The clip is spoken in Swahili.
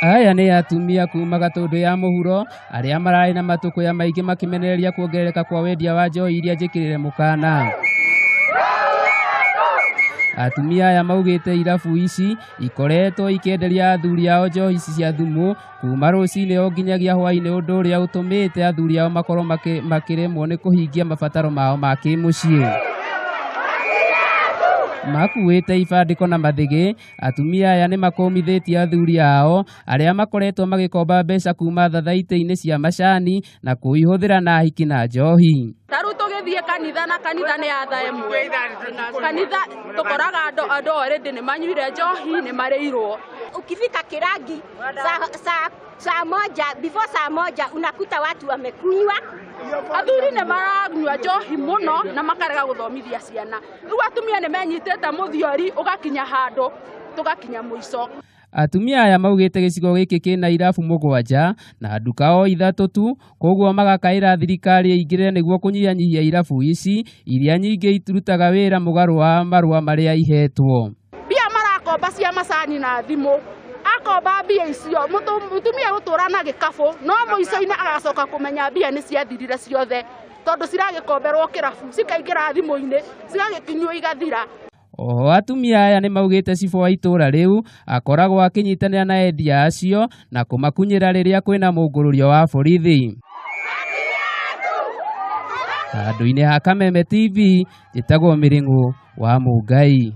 Aya nĩ atumia kuma Gatũndũ ya mũhuro arĩa mararĩ na matũkũya maingĩ makimenereria kuongerereka kwa wendia wa njohi iria njĩkĩrĩre mũkana. Atumia aya maugĩte irabu ici ikoretwo ikĩenderia athuri ao njohi ici cia thumu kuma rũcinĩ o nginyagia hwaĩ-inĩ, ũndũ ũrĩa ũtũmĩte athuri ao makorwo makĩremwo nĩ kũhingia mabataro mao ma kĩmũciĩ. Makuĩte ibandĩko na mathĩgĩ, atumia aya nĩ makomithĩtie athuri ao arĩa makoretwo magĩkomba mbeca kuma thathaitĩ-inĩ cia macani na kũihũthĩra na hiki na njohi. Taru tũgĩthiĩ kanitha na kanitha nĩ atha ĩmwe. Kanitha tũkoraga andũ already nĩ manyuire njohi, nĩ marĩirwo. Ukifika Kirangi saa moja, before saa moja unakuta watu wamekunywa. Athuri nĩ maranyua njohi mũno na makarega gũthomithia ciana. Rĩu atumia nĩ menyitĩte mũthiori ũgakinya handũ tũgakinya mũico. Atumia aya maugĩte gĩcigo gĩkĩ kĩna irabu 7 na nduka o 3 tu, koguo magakaĩra thirikari ĩingĩrĩre nĩguo kũnyihanyihia irabu ici iria nyingĩ iturutaga wĩra mũgarũ wa marũa marĩa ihetwo. Mbia marakomba cia macani na thimũ. Akomba mbia icio mutumia gũtũra na gĩkabũ, no mũico-inĩ agacoka kũmenya mbia nĩ ciathirire ciothe tondũ ciragĩkomberwo kĩrabu cikaingĩra thimũ-inĩ cigagĩkinywo igathira. Oho atumia aya nĩ maugĩte cibũ wa itũra rĩu akoragwo akĩnyitanĩra na endia acio na kũmakunyĩra rĩrĩa kwĩna mũngũrũrio wa borithi. Handũ-inĩ ha Kameme TV, njĩtagwo Mĩrĩng'ũ wa Mũngai.